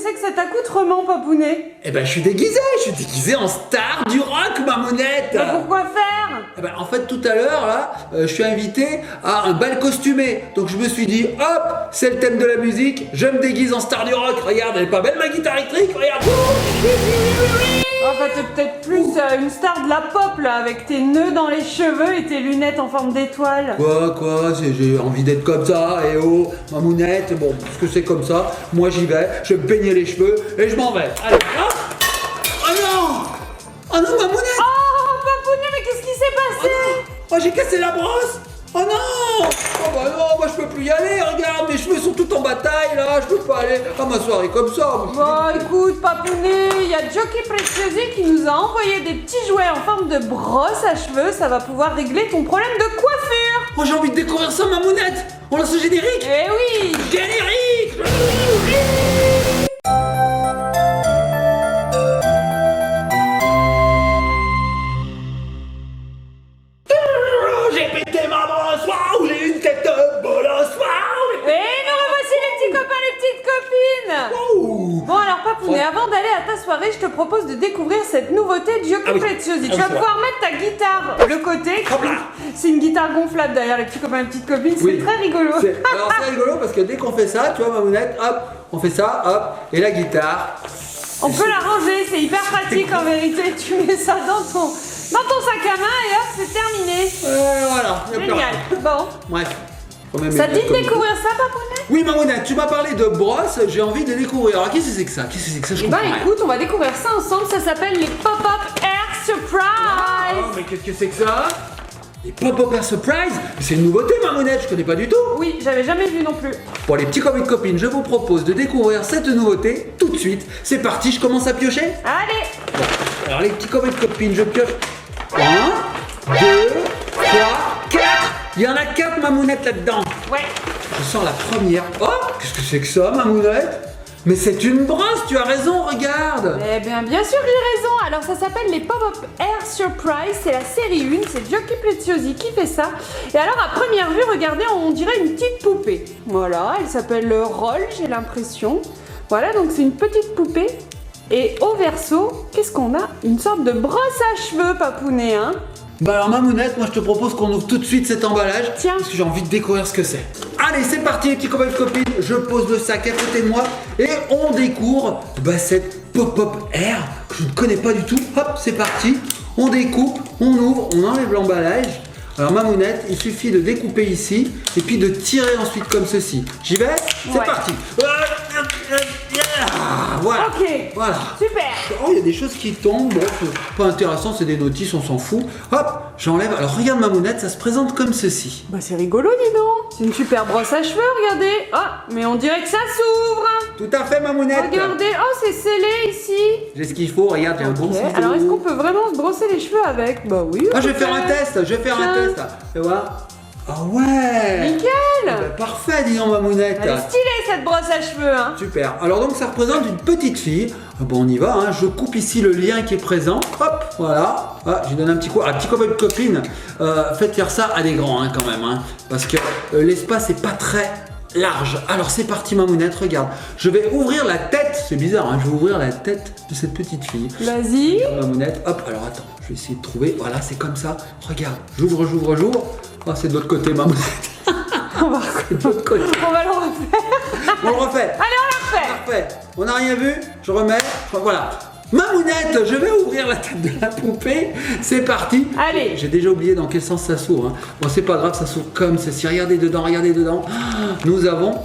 c'est que cet accoutrement, Papounet? Eh ben, je suis déguisé en star du rock, Mamounette. Bah, pourquoi faire? Eh ben, en fait, tout à l'heure, là, je suis invité à un bal costumé. Donc, je me suis dit, hop, c'est le thème de la musique, je me déguise en star du rock. Regarde, elle est pas belle ma guitare électrique, regarde. Enfin, t'es peut-être plus une star de la pop, là, avec tes nœuds dans les cheveux et tes lunettes en forme d'étoile. Quoi, j'ai envie d'être comme ça, et oh, Mamounette, bon, parce que c'est comme ça, moi j'y vais, je vais me peigner les cheveux, et je m'en vais. Allez, hop. Oh non, Mamounette. Oh, Papounet, mais qu'est-ce qui s'est passé? Oh, j'ai cassé la brosse. Oh non. Oh bah non, moi je peux plus y aller, regarde, mes cheveux sont tout en bataille, là, je peux pas aller à ma soirée comme ça. Bon, écoute, Papounet, il y a Jockey Preziosi qui nous a envoyé des petits jouets en forme de brosse à cheveux, ça va pouvoir régler ton problème de coiffure. Oh, j'ai envie de découvrir ça, Mamounette. On lance le générique. Eh oui. Générique. J'ai pété ma brosse, waouh, j'ai une tête de bolosse, waouh. Et nous revoici les petits copains, les petites copines. Ouh. Bon alors Papounet, avant d'aller à ta soirée, je te propose de découvrir cette nouveauté de Jockey Preziosi. Tu vas pouvoir mettre ta guitare le côté. Hop là. C'est une guitare gonflable d'ailleurs, les petits copains, les petites copines, Oui. c'est très rigolo. Alors c'est rigolo parce que dès qu'on fait ça, tu vois Mamounette, hop, on fait ça, hop, et la guitare. On peut la ranger, c'est hyper pratique en vérité. Tu mets ça dans ton sac à main et hop, c'est terminé. Voilà, y a plus rien. Génial. Bon. Bref. Faut même Ça te dit mettre de comme- découvrir ça, Papounet? Oui Mamounette, tu m'as parlé de brosse, j'ai envie de découvrir. Alors qu'est-ce que c'est que ça? Je Eh comprends ben rien. écoute, on va découvrir ça ensemble, ça s'appelle les Pop-Up Air Surprise. Oh, mais qu'est-ce que c'est que ça? Les Pop-Up Air Surprise? C'est une nouveauté Mamounette, je connais pas du tout. Oui, j'avais jamais vu non plus. Pour les petits copains et copines, je vous propose de découvrir cette nouveauté tout de suite. C'est parti, je commence à piocher. Allez. Bon, alors les petits copains et copines, je pioche. 1, 2, 3, 4. Il y en a 4 Mamounette là-dedans. Ouais. Je sors la première. Oh, qu'est-ce que c'est que ça, Mamounette? Mais c'est une brosse, tu as raison, regarde. Eh bien, bien sûr que j'ai raison. Alors, ça s'appelle les Pop-Up Air Surprise. C'est la série 1. C'est Jockey Preziosi qui fait ça. Et alors, à première vue, regardez, on dirait une petite poupée. Voilà, elle s'appelle Roll, j'ai l'impression. Voilà, donc c'est une petite poupée. Et au verso, qu'est-ce qu'on a? Une sorte de brosse à cheveux, Papounet, hein? Bah alors Mamounette, moi je te propose qu'on ouvre tout de suite cet emballage. Tiens. Parce que j'ai envie de découvrir ce que c'est. Allez, c'est parti les petits copains et copines. Je pose le sac à côté de moi et on découvre cette Pop-Up Air que je ne connais pas du tout. Hop, c'est parti. On découpe, on ouvre, on enlève l'emballage. Alors Mamounette, il suffit de découper ici et puis de tirer ensuite comme ceci. J'y vais? C'est Ouais. parti. Voilà. Ok. Voilà. Super. Oh, il y a des choses qui tombent, bon, c'est pas intéressant, c'est des notices, on s'en fout. Hop, j'enlève. Alors regarde Mamounette, ça se présente comme ceci. Bah, c'est rigolo, dis donc. C'est une super brosse à cheveux, regardez. Ah, mais on dirait que ça s'ouvre. Tout à fait Mamounette. Regardez, oh c'est scellé ici. J'ai ce qu'il faut, regarde, j'ai un bon Ok, ciseau. alors est-ce qu'on peut vraiment se brosser les cheveux avec? Bah oui. Ah, je vais ok. faire un test, Tiens. Tu vois? Ah ouais. Nickel. Bah, parfait, dis donc Mamounette. Elle est stylée cette brosse à cheveux, hein. Super. Alors donc ça représente une petite fille. Ah, bon, on y va, hein. Je coupe ici le lien qui est présent. Hop, voilà. Ah, je lui donne un petit coup. Ah, petit copain de copine, faites faire ça à des grands hein, quand même. Hein, parce que l'espace n'est pas très large. Alors c'est parti Mamounette, regarde. Je vais ouvrir la tête. C'est bizarre, hein, je vais ouvrir la tête de cette petite fille. Vas-y. Mamounette, hop, alors attends, je vais essayer de trouver. Voilà, c'est comme ça. Regarde, j'ouvre. Ah, c'est de l'autre côté, Mamounette. On va C'est de l'autre côté. on va le refaire. On le refait. Allez, on la refait. Parfait. On n'a rien vu. Je remets. Voilà. Mamounette, je vais ouvrir la tête de la poupée. C'est parti. Allez. J'ai déjà oublié dans quel sens ça s'ouvre. Hein. Bon, c'est pas grave, ça s'ouvre comme ceci. Regardez dedans, Ah, nous avons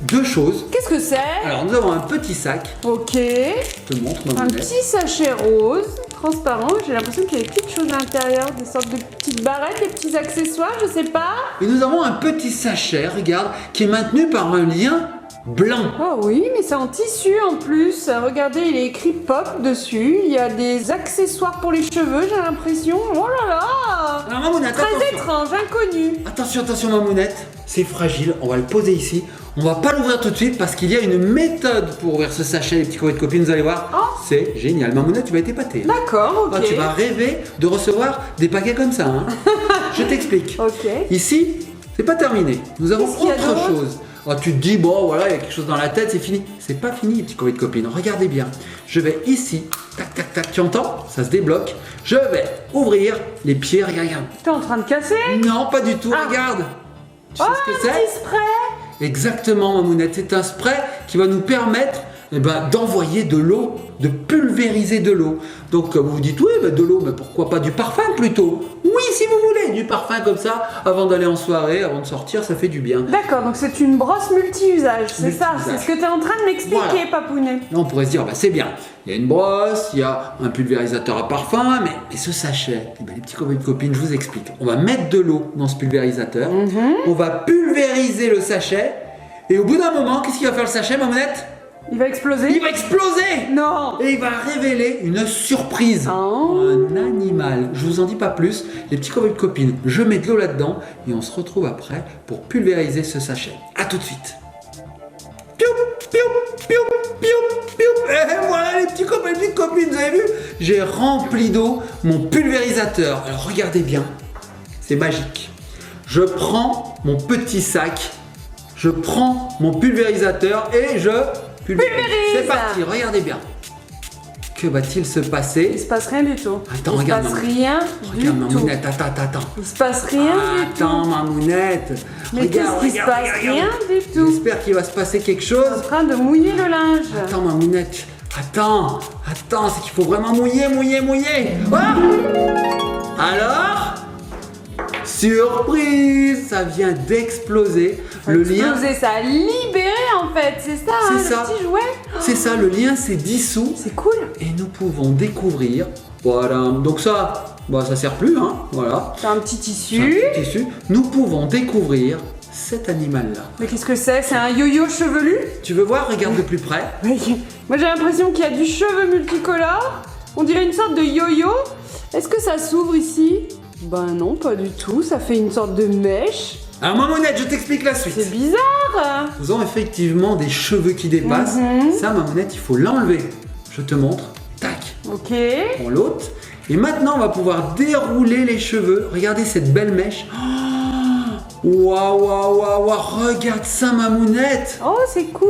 deux choses. Qu'est-ce que c'est? Alors, nous avons un petit sac. Ok. Je te montre, Un Mamounette. petit sachet rose, transparent. J'ai l'impression qu'il y a des petites choses à l'intérieur, des sortes de petites barrettes, des petits accessoires, je sais pas. Et nous avons un petit sachet, regarde, qui est maintenu par un lien blanc. Oh oui, mais c'est en tissu en plus. Regardez, il est écrit pop dessus. Il y a des accessoires pour les cheveux, j'ai l'impression. Oh là là! Alors, Mamounette, Très attention. étrange, inconnu. Attention, Mamounette. C'est fragile. On va le poser ici. On va pas l'ouvrir tout de suite parce qu'il y a une méthode pour ouvrir ce sachet, les petits copains de copines. Vous allez voir. Oh. C'est génial. Mamounette, tu vas être épatée. D'accord, ok. Ah, tu vas rêver de recevoir des paquets comme ça. Hein. Je t'explique. Ok. Ici, c'est pas terminé. Nous avons Qu'est-ce qu'il y a autre d'autre chose. Oh, tu te dis, bon voilà, il y a quelque chose dans la tête, c'est fini. C'est pas fini, les petits copains et copines. Regardez bien. Je vais ici, tac, tac, tac, tu entends? Ça se débloque. Je vais ouvrir les pieds, regarde, regarde. T'es en train de casser? Non, pas du tout, Ah. regarde. Tu sais Oh, ce que un c'est? petit spray! Exactement, Mamounette. C'est un spray qui va nous permettre d'envoyer de l'eau, de pulvériser de l'eau. Donc vous vous dites, oui, de l'eau, mais pourquoi pas du parfum plutôt? Oui, si vous voulez, du parfum comme ça, avant d'aller en soirée, avant de sortir, ça fait du bien. D'accord, donc c'est une brosse multi-usage, c'est ça? C'est ce que tu es en train de m'expliquer, Voilà. Papounet. Là, on pourrait se dire, c'est bien. Il y a une brosse, il y a un pulvérisateur à parfum, mais ce sachet, les petits copains et copines, je vous explique. On va mettre de l'eau dans ce pulvérisateur, on va pulvériser le sachet, et au bout d'un moment, qu'est-ce qu'il va faire le sachet, Mamounette? Il va exploser? Il va exploser! Non! Et il va révéler une surprise. Oh. Un animal. Je vous en dis pas plus. Les petits copains et copines, je mets de l'eau là-dedans et on se retrouve après pour pulvériser ce sachet. A tout de suite. Piou, piou, piou, piou, piou. Et voilà les petits copains et petites copines, vous avez vu? J'ai rempli d'eau mon pulvérisateur. Alors regardez bien, c'est magique. Je prends mon petit sac, je prends mon pulvérisateur et je pulvérise. C'est parti, regardez bien. Que va-t-il se passer? Il se passe rien du tout. Attends, il regarde, se passe Mamounette. rien Regarde du tout. Mamounette, attends. Il se passe rien du tout. Attends, Mamounette. Mais qu'est-ce qui se passe? Rien du tout. J'espère qu'il va se passer quelque Il est en chose. train de mouiller le linge. Attends, Mamounette. Attends, c'est qu'il faut vraiment mouiller. Ah! Alors, surprise, ça vient d'exploser. Le lien, Exploser, ça a libéré en fait, c'est ça, C'est hein, ça. le petit jouet. c'est ça, le lien s'est dissous C'est cool. et nous pouvons découvrir. Voilà, donc ça, ça sert plus, hein. Voilà. C'est un petit C'est un tissu. petit tissu. Nous pouvons découvrir cet animal-là. Mais qu'est-ce que c'est? C'est un yo-yo chevelu? Tu veux voir? Regarde de plus près. Oui. Moi j'ai l'impression qu'il y a du cheveu multicolore. On dirait une sorte de yo-yo. Est-ce que ça s'ouvre ici? Ben non, pas du tout. Ça fait une sorte de mèche. Alors Mamounette, je t'explique la suite. C'est bizarre. Nous avons effectivement des cheveux qui dépassent. Ça, Mamounette, il faut l'enlever. Je te montre. Tac. Ok. On l'ôte. Et maintenant, on va pouvoir dérouler les cheveux. Regardez cette belle mèche. Waouh. Regarde ça, Mamounette. Oh, c'est cool.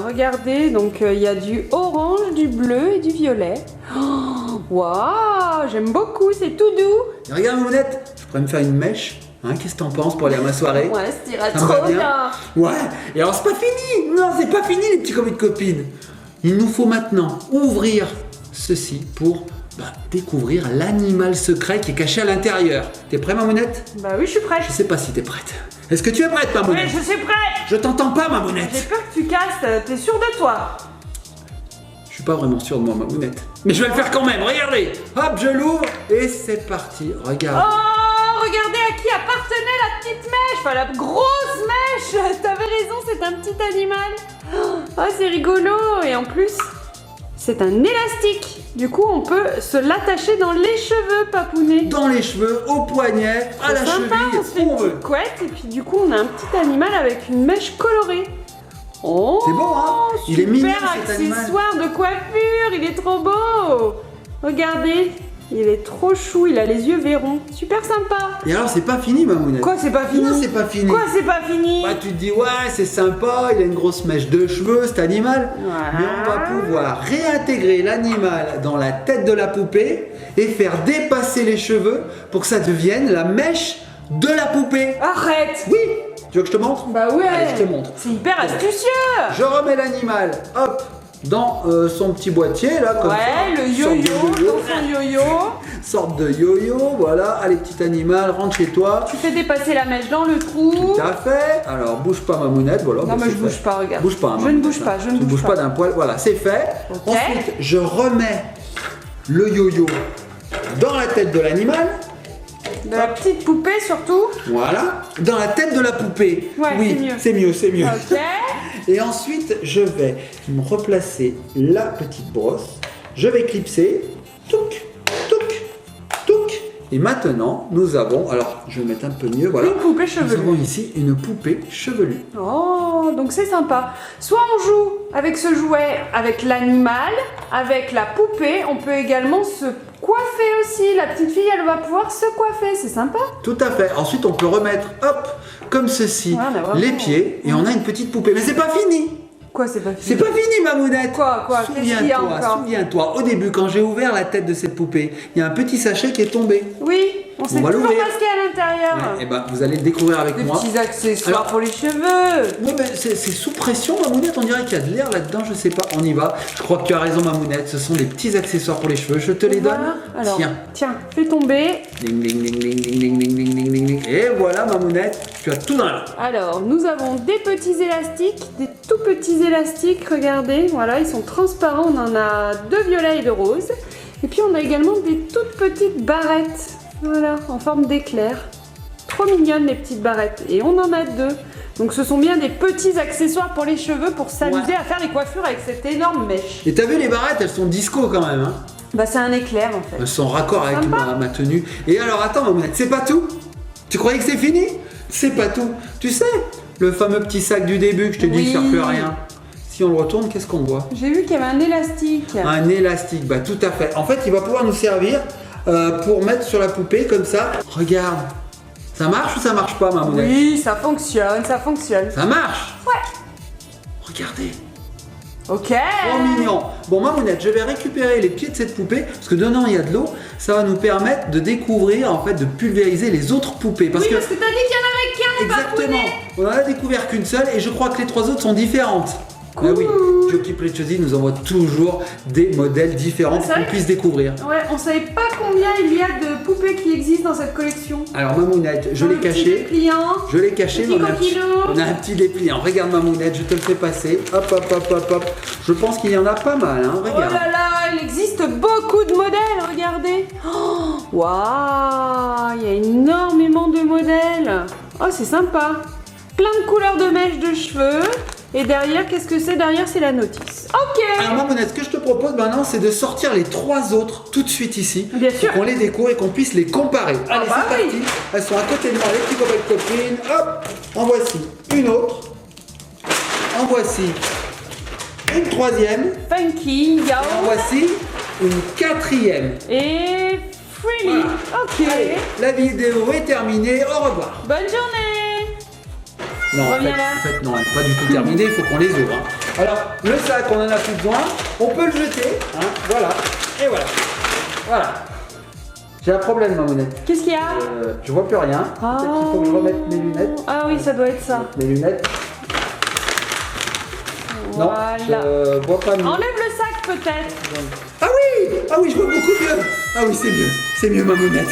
Regardez, donc il y a du orange, du bleu et du violet. Oh, waouh, j'aime beaucoup, c'est tout doux. Et regarde, Mamounette, je pourrais me faire une mèche. Hein, qu'est-ce que t'en penses pour aller à ma soirée? Ouais, ça ira Ça me va trop bien. bien. Ouais, et alors c'est pas fini. Non, c'est pas fini les petits copains et copines. Il nous faut maintenant ouvrir ceci pour découvrir l'animal secret qui est caché à l'intérieur. T'es prêt, Mamounette? Bah oui, je suis prête. Je sais pas si t'es prête. Est-ce que tu es prête, Oui, Mamounette? je suis prête. Je t'entends pas, J'ai Mamounette. peur que tu casses. T'es sûr de toi? Je suis pas vraiment sûr de moi, Mamounette. Mais je vais le faire quand même, regardez. Hop, je l'ouvre et c'est parti. Regarde. Oh, regardez à qui appartenait la petite mèche, enfin la grosse mèche. T'avais raison, c'est un petit animal. Oh, c'est rigolo. Et en plus, c'est un élastique. Du coup, on peut se l'attacher dans les cheveux, Papounet. Dans les cheveux, au poignet, à la C'est sympa, cheville, on se fait où une on veut. petite couette et puis du coup, on a un petit animal avec une mèche colorée. Oh, C'est beau, hein? Il est mignon, cet animal. accessoire de coiffure, il est trop beau. Regardez, il est trop chou, il a les yeux verrons. Super sympa. Et alors, c'est pas fini, Mamounette. Quoi, c'est pas fini? Non, c'est pas fini. Quoi, c'est pas fini? Bah, tu te dis, ouais, c'est sympa, il a une grosse mèche de cheveux, cet animal. Ouais. Mais on va pouvoir réintégrer l'animal dans la tête de la poupée et faire dépasser les cheveux pour que ça devienne la mèche de la poupée. Arrête. Oui. Tu veux que je te montre? Bah ouais. Allez, je te montre. C'est hyper astucieux. Je remets l'animal, hop, dans son petit boîtier, là, comme ça. Ouais, le Sorte de yo-yo, dans son yo-yo. Sorte de yo-yo, voilà. Allez, petit animal, rentre chez toi. Tu fais dépasser la mèche dans le trou. Tout à fait. Alors, bouge pas, Mamounette, voilà. Non, bah, mais c'est je bouge fait. pas, regarde. Bouge pas, hein, Je ne Mamounette, bouge pas, hein. je ne Tu bouge pas pas. d'un poil, voilà, c'est fait. Ok. Ensuite, je remets le yo-yo dans la tête de l'animal. De la petite poupée surtout. Voilà. Dans la tête de la poupée. Ouais, oui, c'est mieux. c'est mieux. Ok. Et ensuite, je vais me replacer la petite brosse. Je vais clipser. Touc, touc, touc. Et maintenant, nous avons, alors je vais mettre un peu mieux, voilà. Une poupée Nous chevelue. avons ici une poupée chevelue. Oh, donc c'est sympa. Soit on joue avec ce jouet, avec l'animal, avec la poupée. On peut également se coiffer aussi. La petite fille, elle va pouvoir se coiffer. C'est sympa. Tout à fait. Ensuite, on peut remettre, hop, comme ceci, Ouais, on a vraiment- les pieds et on a une petite poupée. Mais c'est pas fini. Quoi, c'est pas C'est fini? pas fini, Mamounette. Quoi qu'est-ce qu'il y a encore? Souviens-toi, au début, quand j'ai ouvert la tête de cette poupée, il y a un petit sachet qui est tombé. Oui, on sait va toujours l'ouvrir. pas ce qu'il y a à l'intérieur. Et ben, vous allez le découvrir avec Des moi. petits accessoires Alors- pour les cheveux. Ouais, mais c'est sous pression, Mamounette. On dirait qu'il y a de l'air là-dedans. Je sais pas. On y va. Je crois que tu as raison, Mamounette. Ce sont des petits accessoires pour les cheveux. Je te les donne. Voilà. Alors, Tiens. tiens, fais tomber. Ding, ding, ding, ding, ding, ding, ding, ding, ding, ding, ding. Et voilà, Mamounette. Tu as tout dans la main. Alors, nous avons des petits élastiques, des tout petits élastiques, regardez, voilà, ils sont transparents, on en a de violet et de rose. Et puis on a également des toutes petites barrettes, voilà, en forme d'éclair. Trop mignonnes les petites barrettes, et on en a deux. Donc ce sont bien des petits accessoires pour les cheveux pour s'amuser à faire les coiffures avec cette énorme mèche. Et t'as vu les barrettes, elles sont disco quand même. Hein. Bah c'est un éclair en fait. Elles sont raccord avec Sympa. ma tenue. Et alors, attends, Mamounette, c'est pas tout? Tu croyais que c'est fini? C'est pas tout. Tu sais, le fameux petit sac du début que je t'ai dit, Oui. il sert plus à rien. Si on le retourne, qu'est-ce qu'on voit? J'ai vu qu'il y avait un élastique. Un élastique, bah tout à fait. En fait, il va pouvoir nous servir pour mettre sur la poupée comme ça. Regarde, ça marche ou ça marche pas, Mamounette? Oui, ça fonctionne, ça fonctionne. Ça marche. Ouais. Regardez, Ok. trop mignon. Bon, Mamounette, je vais récupérer les pieds de cette poupée parce que dedans il y a de l'eau. Ça va nous permettre de découvrir, en fait, de pulvériser les autres poupées. Parce Oui, que parce que t'as dit qu'il y en avait qu'un, exactement, on en a découvert qu'une seule et je crois que les trois autres sont différentes. Cool. Ah oui, Jockey Preziosi nous envoie toujours des modèles différents C'est pour qu'on vrai puisse découvrir. Ouais, on savait pas combien il y a de poupées qui existent dans cette collection. Alors Mamounette, je l'ai Un petit caché. dépliant. Je l'ai caché, Petit mais coquillot. on a un petit dépliant. Regarde Mamounette, je te le fais passer. Hop, hop, hop, hop, hop. Je pense qu'il y en a pas mal, hein. Oh Regarde. là là, il existe beaucoup de modèles, regardez. Oh, waouh, il y a énormément de modèles. Oh, c'est sympa. Plein de couleurs de mèches de cheveux. Et derrière, qu'est-ce que c'est? Derrière, c'est la notice. Ok. Alors Mamounette, ce que je te propose maintenant, c'est de sortir les trois autres tout de suite ici. Bien sûr. Pour qu'on les découvre et qu'on puisse les comparer. Ah Allez, bah c'est oui. parti. Elles sont à côté de moi, les petits copains et copines. Hop, en voici une autre. En voici une troisième. Funky, En Yao voici une quatrième. et Freely. Voilà. Ok. Allez, la vidéo est terminée. Au revoir. Bonne journée. Non, Reviens là. en fait, non, elle n'est pas du tout terminée, il faut qu'on les ouvre. Hein. Alors, le sac, on en a plus besoin, on peut le jeter, hein, voilà, et voilà. Voilà. J'ai un problème, Mamounette. Qu'est-ce qu'il y a? Je vois plus rien. Peut-être qu'il faut que je remette mes lunettes. Ah oui, ça doit être ça. Mes lunettes. Voilà. Non, je vois pas mieux. Enlève le sac peut-être. Ah oui, je vois beaucoup mieux. Ah oui, c'est mieux, Mamounette.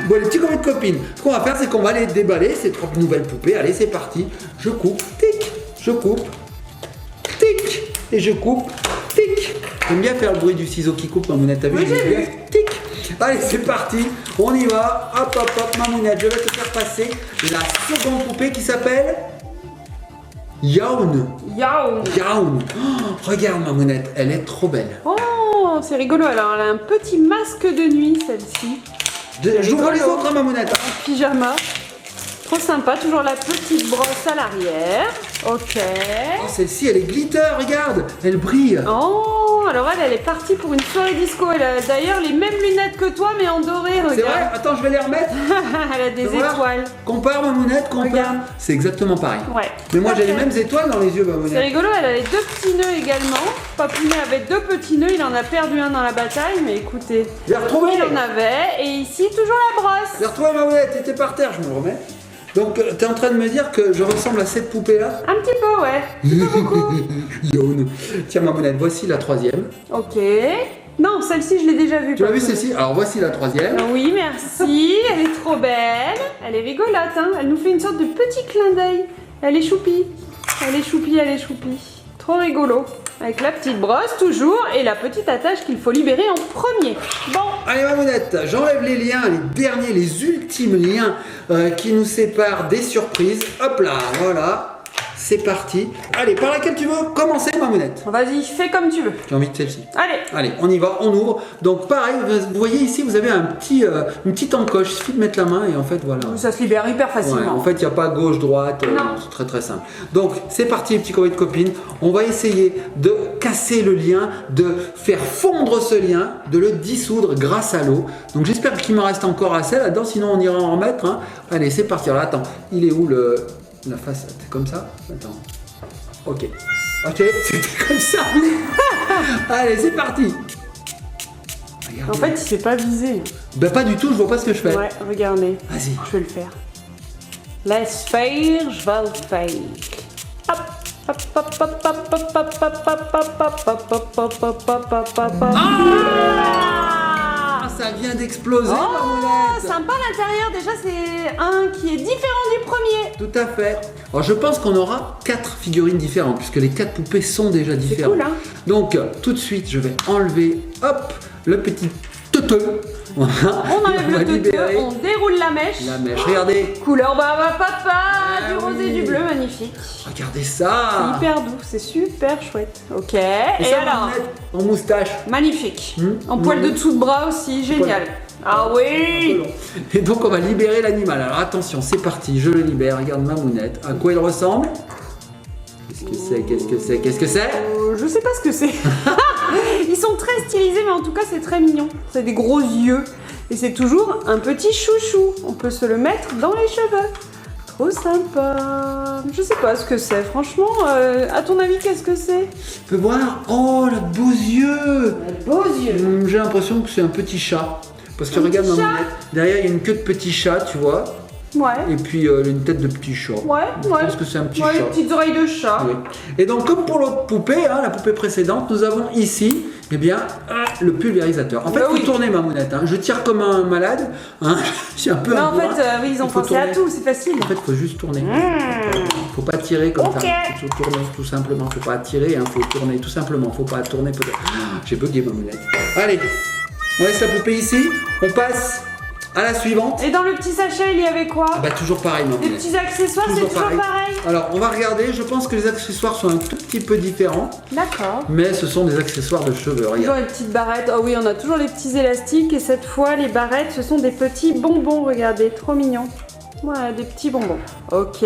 Bon, les petits copains de copines, ce qu'on va faire, c'est qu'on va les déballer, ces trois nouvelles poupées. Allez, c'est parti. Je coupe, tic, je coupe, tic, et je coupe, tic. J'aime bien faire le bruit du ciseau qui coupe, Mamounette. T'as vu? Oui, j'ai j'aime bien. vu. Tic. Allez, c'est parti. On y va. Hop, hop, hop, Mamounette. Je vais te faire passer la seconde poupée qui s'appelle Yaoun. Yao. Yaoun. Oh, regarde, Mamounette, elle est trop belle. Oh, c'est rigolo. Alors, elle a un petit masque de nuit, celle-ci. J'ouvre les rigolo. autres, hein, Mamounette. Pyjama. Trop sympa. Toujours la petite brosse à l'arrière. Ok. Oh, celle-ci, elle est glitter, regarde, elle brille. Oh, alors elle est partie pour une soirée disco. Elle a d'ailleurs les mêmes lunettes que toi, mais en doré, regarde. C'est vrai? Attends, je vais les remettre. Elle a des Fais voir. étoiles. Compare, Mamounette, compare. Regarde. C'est exactement pareil. Ouais. Mais moi, Tout à j'ai les fait. mêmes étoiles dans les yeux, C'est Mamounette. rigolo, elle a les deux petits nœuds également. Papounet avait deux petits nœuds, il en a perdu un dans la bataille, mais écoutez, J'ai retrouvé. il en avait. Et ici, toujours la brosse. J'ai retrouvé, Mamounette, elle était par terre, je me le remets. Donc, t'es en train de me dire que je ressemble à cette poupée-là? Un petit peu, ouais. Pas beaucoup. Yaoun. Tiens, Mamounette, voici la troisième. Ok. Non, celle-ci, je l'ai déjà vue. Tu l'as vu, Papounet. celle-ci? Alors, voici la troisième. Oui, merci. Elle est trop belle. Elle est rigolote, hein. Elle nous fait une sorte de petit clin d'œil. Elle est choupie. Elle est choupie, elle est choupie. Trop rigolo. Avec la petite brosse, toujours, et la petite attache qu'il faut libérer en premier. Bon, Allez, Mamounette, j'enlève les liens, les derniers, les ultimes liens qui nous séparent des surprises. Hop là, voilà. c'est parti. Allez, par laquelle tu veux commencer, Mamounette? Vas-y, fais comme tu veux. J'ai envie de celle-ci. Allez. Allez, on y va, on ouvre. Donc pareil, vous voyez ici, vous avez une petite encoche. Il suffit de mettre la main et en fait, voilà. Ça se libère hyper facilement. Ouais, en fait, il n'y a pas gauche, droite. Non. C'est très très simple. Donc, c'est parti, les petits copains de copines. On va essayer de casser le lien, de faire fondre ce lien, de le dissoudre grâce à l'eau. Donc, j'espère qu'il me reste encore assez là-dedans, sinon on ira en remettre. Hein. Allez, c'est parti. Alors, attends, il est où la face? C'est comme ça? Attends. Ok. Ok, c'était comme ça. Allez, c'est parti. Regardez. En fait, il s'est pas visé. Ben, pas du tout, je vois pas ce que je fais. Ouais, regardez. Vas-y. Je vais le faire. Laisse faire, je vais le faire. Hop, hop, hop, hop, hop, hop, hop, hop, hop, hop, hop, hop, hop, hop, hop, hop. Ah, ça vient d'exploser, Mamounette. Sympa l'intérieur. Déjà, c'est un qui est différent du premier. Tout à fait. Alors, je pense qu'on aura 4 figurines différentes, puisque les 4 poupées sont déjà différentes. Cool, hein. Donc, tout de suite, je vais enlever, hop, le petit teuteux. Voilà. On enlève va le teuteux, libérer on déroule la mèche. la mèche. Regardez. Couleur baba papa, du Ah rose et oui. du bleu, magnifique. Regardez C'est ça. hyper doux, c'est super chouette. Ok, Et et ça, alors Mamounette, en moustache. magnifique. En Mmh. poil de dessous de bras aussi, génial. Ah oui. Et donc, on va libérer l'animal. Alors, attention, c'est parti. Je le libère. Regarde Mamounette. À quoi il ressemble? Qu'est-ce que c'est? Qu'est-ce que c'est? Qu'est-ce que c'est? Je sais pas ce que c'est. Ils sont très stylisés, mais en tout cas, c'est très mignon. C'est des gros yeux. Et c'est toujours un petit chouchou. On peut se le mettre dans les cheveux. Trop sympa. Je sais pas ce que c'est. Franchement, à ton avis, qu'est-ce que c'est? Tu peux voir? Oh, le beaux yeux. Beaux yeux. J'ai l'impression que c'est un petit chat. Parce que Un regarde petit chat. Mamounette, derrière il y a une queue de petit chat, tu vois. Ouais. Et puis une tête de petit chat. Ouais, Je ouais. pense que c'est un petit Ouais, chat. les petites oreilles de chat. Oui. Et donc comme pour l'autre poupée, hein, la poupée précédente, nous avons ici, eh bien, le pulvérisateur. En fait, il Bah faut oui. tourner Mamounette. Hein. Je tire comme un malade. Hein. J'ai un peu Mais un en bourrin. fait, oui, ils ont Il faut pensé à tourner. tout, c'est facile. En fait, il faut juste tourner. Faut pas tirer comme Ok. ça. Faut tourner tout simplement. Faut pas tirer, hein. Faut tourner tout simplement. Faut pas tourner peut-être. J'ai bugué Mamounette. Allez, on laisse la poupée ici. On passe à la suivante. Et dans le petit sachet, il y avait quoi? Ah bah toujours pareil Des Mamounette. petits accessoires, c'est toujours pareil. Alors on va regarder, je pense que les accessoires sont un tout petit peu différents, D'accord. mais ce sont des accessoires de cheveux, Toujours regarde. les petites barrettes. Oh oui, on a toujours les petits élastiques. Et cette fois, les barrettes, ce sont des petits bonbons. Regardez, trop mignon. Voilà, des petits bonbons. Ok.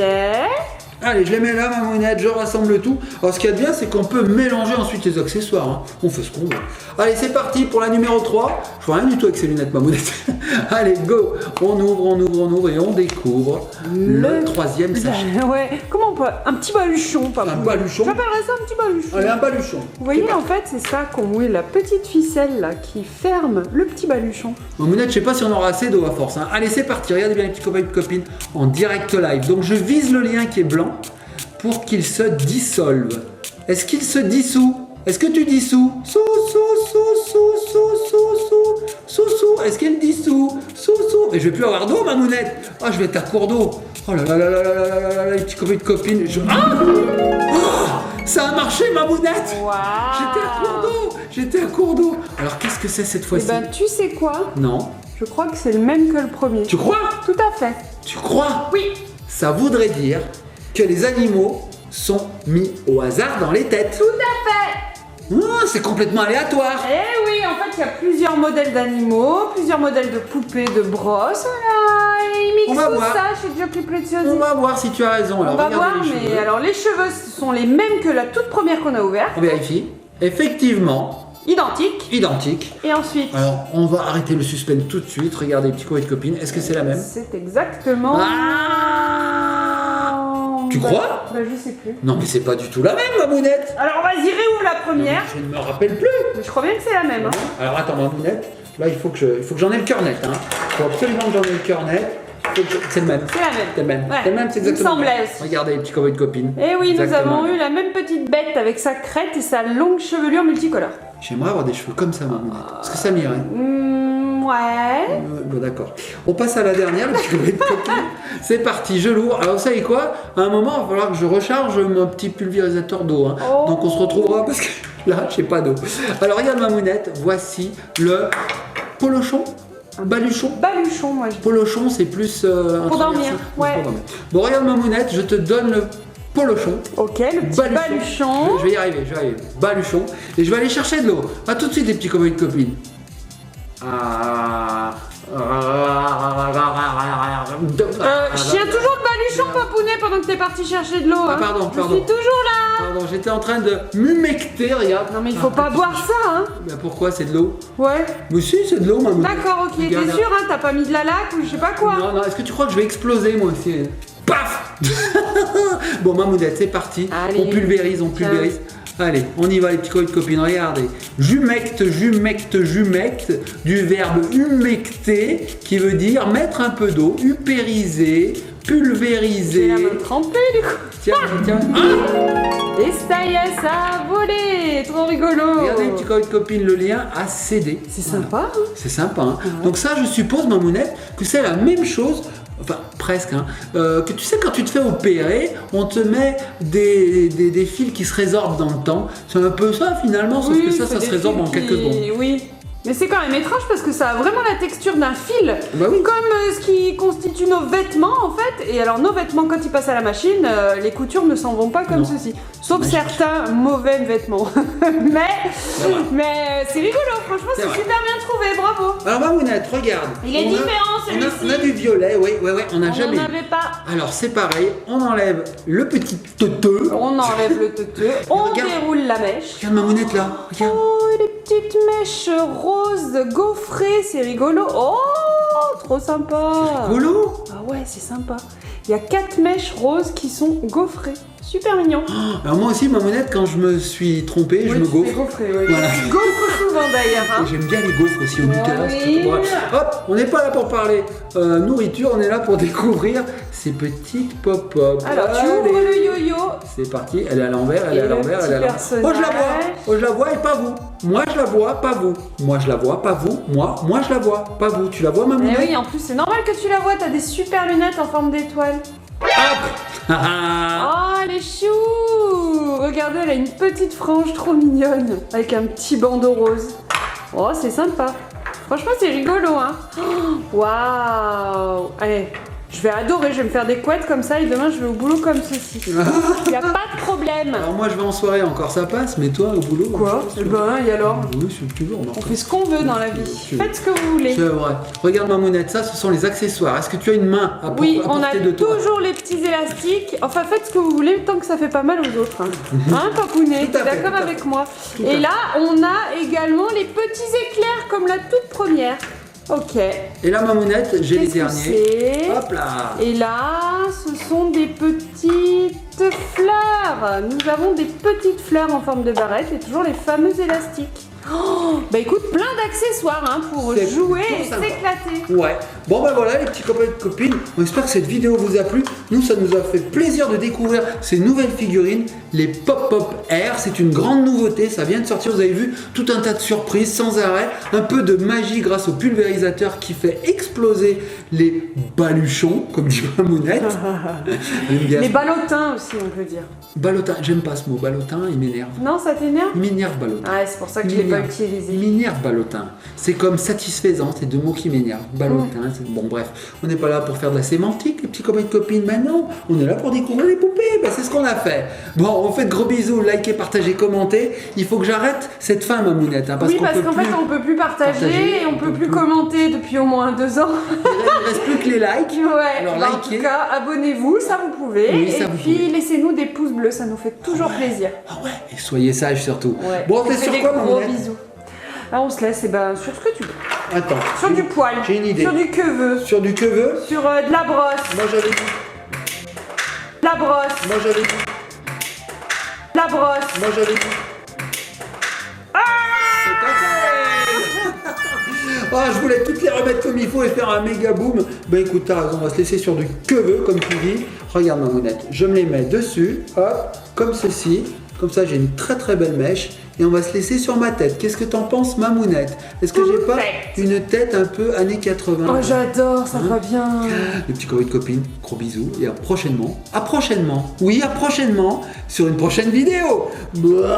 Allez, je les mets là Mamounette, je rassemble tout. Alors ce qu'il y a de bien, c'est qu'on peut mélanger ensuite les accessoires, hein. On fait ce qu'on veut. Allez, c'est parti pour la numéro 3. Je vois rien du tout avec ces lunettes Mamounette. Allez, go. On ouvre et on découvre le troisième sachet. Ouais. Comment on peut... Un petit baluchon, papa. Un baluchon. J'appellerais ça un petit baluchon. Allez, un baluchon. Vous voyez, en fait, c'est ça qu'on met la petite ficelle là qui ferme le petit baluchon. Mamounette, je sais pas si on aura assez d'eau à force. Hein. Allez, c'est parti. Regardez bien les petits copains et copines en direct live. Donc, je vise le lien qui est blanc pour qu'il se dissolve. Est-ce qu'il se dissout? Est-ce que tu dissous? Sous. Est-ce qu'il dissout? Sous. Et je vais plus avoir d'eau, Mamounette. Ah, je vais être à court d'eau. Oh là là là là là là là là, les petits copains et copines. Ah oh, ça a marché, Mamounette. Waouh. J'étais à court d'eau. Alors, qu'est-ce que c'est cette Eh fois-ci? ben, tu sais quoi? Non. Je crois que c'est le même que le premier. Tu crois? Tout à fait. Tu crois? Oui. Ça voudrait dire que les animaux sont mis au hasard dans les têtes. Tout à fait. C'est complètement aléatoire. Eh oui, en fait, il y a plusieurs modèles d'animaux, plusieurs modèles de poupées, de brosses. Voilà, et ils On va mixent tout voir. ça chez Giochi Preziosi. On va voir si tu as raison. Alors, On va regardez voir, les mais cheveux. alors les cheveux sont les mêmes que la toute première qu'on a ouverte, On vérifie. Effectivement, identiques. identique. Et ensuite, Alors, on va arrêter le suspense tout de suite. Regardez, petits copains et copines. Est-ce que c'est la même? c'est exactement. Tu crois? Bah, je sais plus. Non, mais c'est pas du tout la même, Mamounette. Alors vas-y, réouvre la première. Je ne me rappelle plus. Mais je crois bien que c'est la même. Hein. Alors, attends, Mamounette. Là, il faut que j'en ai le cœur net. Hein. Il faut absolument que j'en ai le cœur net. C'est le même. C'est la même. C'est le même. Ouais. C'est le même, c'est Il me exactement. semblait le même. aussi. Regardez, les petits copains et copines. Et oui, nous Exactement. avons eu la même petite bête avec sa crête et sa longue chevelure multicolore. J'aimerais avoir des cheveux comme ça, Mamounette. Est-ce que ça m'irait? Ouais. Bon, d'accord. On passe à la dernière, le petit copain de copine. C'est parti, je l'ouvre. Alors, vous savez quoi? À un moment, il va falloir que je recharge mon petit pulvérisateur d'eau. Hein. Oh. Donc, on se retrouvera parce que là, j'ai pas d'eau. Alors, regarde, Mamounette. Voici le polochon. Baluchon. Baluchon, moi je dis. Polochon, c'est plus Pour dormir, introverti. ouais. Pour dormir. Bon, regarde, Mamounette, je te donne le polochon. Ok, le petit baluchon. Je vais y arriver, baluchon. Et je vais aller chercher de l'eau. A tout de suite, les petits copains et copines. Je tiens toujours le baluchon, Papounet, pendant que t'es parti chercher de l'eau. Ah, pardon. Je suis toujours là. Pardon, j'étais en train de m'humecter, regarde. Non, mais il faut pas boire ça, hein. Bah pourquoi, c'est de l'eau? Ouais. Mais si, c'est de l'eau, maman. D'accord, ok. T'es sûr, hein, t'as pas mis de la laque ou je sais pas quoi? Non, est-ce que tu crois que je vais exploser, moi aussi? Paf. Bon, Mamounette, c'est parti. Allez. On pulvérise. Allez, on y va, les petits copains et copines, regardez. Jumecte, du verbe humecter, qui veut dire mettre un peu d'eau, upériser, pulvériser. Je vais la me tremper, du coup. Tiens. Et ça y est, ça a volé. Trop rigolo. Regardez, les petits copains et copines, le lien a cédé. C'est sympa, hein. C'est sympa, hein. Ouais. Donc ça, je suppose, Mamounette, que c'est la même chose. Enfin, presque, hein. Que tu sais, quand tu te fais opérer, on te met des fils qui se résorbent dans le temps. C'est un peu ça finalement, sauf que ça se résorbe en quelques secondes. Oui. Mais c'est quand même étrange parce que ça a vraiment la texture d'un fil, Bah oui. comme ce qui constitue nos vêtements en fait. Et alors nos vêtements, quand ils passent à la machine, les coutures ne s'en vont pas comme Non. ceci. Sauf Magique. certains mauvais vêtements. mais c'est rigolo, franchement C'est c'est vrai. super bien trouvé, bravo. Alors Mamounette, regarde. Il est différent, celui-ci. On a du violet, oui, on n'a On jamais. n'en avait pas. Alors c'est pareil, on enlève le petit teuteux. On enlève le teuteux, on Regarde. déroule la mèche. Regarde Mamounette là, regarde. Oh, les petites mèches roses gaufrées, c'est rigolo. Oh, trop sympa. Rigolo. Ah ouais, c'est sympa. Il y a 4 mèches roses qui sont gaufrées. Super mignon. Alors moi aussi Mamounette, quand je me suis trompé, je me gaufre. Gaufré, oui. Voilà. Tu gaufres souvent d'ailleurs. Hein. Et j'aime bien les gaufres aussi au Nutella. Oui. c'est trop bon. Hop, on n'est pas là pour parler nourriture, on est là pour découvrir ces petites pop-up. Alors, tu Allez. ouvres le yo-yo. C'est parti, elle est à l'envers, elle Et est à le l'envers, elle est à l'envers. petit Oh, je la vois, oh, je la vois et pas vous. Moi, je la vois, pas vous. Moi, je la vois, pas vous. Moi, je la vois, pas vous. Tu la vois, maman? Eh oui, en plus, c'est normal que tu la vois. T'as des super lunettes en forme d'étoile. Hop. Oh, les choux. Regardez, elle a une petite frange trop mignonne. Avec un petit bandeau rose. Oh, c'est sympa. Franchement, c'est rigolo, hein. Waouh. Allez, je vais adorer. Je vais me faire des couettes comme ça et demain, je vais au boulot comme ceci. Il n'y a pas de problème. Alors moi, je vais en soirée encore, ça passe, mais toi, au boulot... Quoi? je- Eh ben, et alors? Oui, c'est toujours. On fait ce qu'on veut dans la vie. Faites ce que vous voulez. C'est vrai. Regarde, Mamounette, ça, ce sont les accessoires. Est-ce que tu as une main à Oui, on a portée de toi? toujours les petits élastiques. Enfin, faites ce que vous voulez tant que ça fait pas mal aux autres. Hein, Papounet? Tout à T'es fait, d'accord tout à avec fait. moi? Tout à Et fait. là, on a également les petits éclairs comme la toute première. Ok. Et là, Mamounette, j'ai les Qu'est-ce que derniers. c'est? Hop là. Et là, ce sont des petites fleurs. Nous avons des petites fleurs en forme de barrette et toujours les fameux élastiques. Oh, bah écoute, plein d'accessoires hein, pour C'est jouer plutôt et sympa. s'éclater. Ouais. Bon ben voilà les petits copains et copines, on espère que cette vidéo vous a plu. Nous ça nous a fait plaisir de découvrir ces nouvelles figurines, les Pop-Up Air. C'est une grande nouveauté, ça vient de sortir, vous avez vu, tout un tas de surprises sans arrêt. Un peu de magie grâce au pulvérisateur qui fait exploser les baluchons, comme dit Mamounette. J'aime bien Les ce- ballotins aussi, on peut dire. Ballotin, j'aime pas ce mot, ballotin, il m'énerve. Non, ça t'énerve? Il m'énerve ballotin. Ah, c'est pour ça que je l'ai pas utilisé. Il m'énerve ballotin. C'est comme satisfaisant, c'est deux mots qui m'énervent. Ballotin, bon bref, on n'est pas là pour faire de la sémantique, les petits copains et copines, maintenant on est là pour découvrir les poupées, ben, c'est ce qu'on a fait. Bon, on fait de gros bisous, likez, partagez, commentez. Il faut que j'arrête cette fin, Mamounette, hein, parce Oui, qu'on parce peut qu'en plus... fait, on peut plus partager et on peut plus commenter depuis au moins 2 ans. Il ne reste plus que les likes. Ouais, Alors bah, en likez. tout cas, abonnez-vous, ça vous pouvez. Oui, ça et vous puis, pouvez. laissez-nous des pouces bleus, ça nous fait toujours plaisir. Ah ouais, et soyez sages surtout. Ouais. Bon, on On fait fait sur des quoi, gros Mamounette? bisous. Ah, on se laisse et ben, sur ce que tu veux. Attends. Sur du poil. J'ai une idée. Sur du queveux. Sur du queveux. Sur de la brosse. Moi j'avais dit. La brosse. Moi j'avais dit. La brosse. Moi j'avais dit. Ah, je voulais toutes les remettre comme il faut et faire un méga boom. Ben écoute, t'as raison, on va se laisser sur du queveux comme tu dis. Regarde Mamounette, je me les mets dessus, hop, comme ceci. Comme ça, j'ai une très très belle mèche et on va se laisser sur ma tête. Qu'est-ce que t'en penses, Mamounette? Est-ce que j'ai pas Perfect. une tête un peu années 80? Oh, j'adore, ça va bien. Les petits copains et copines, gros bisous et à prochainement, oui, à prochainement sur une prochaine vidéo. Bye.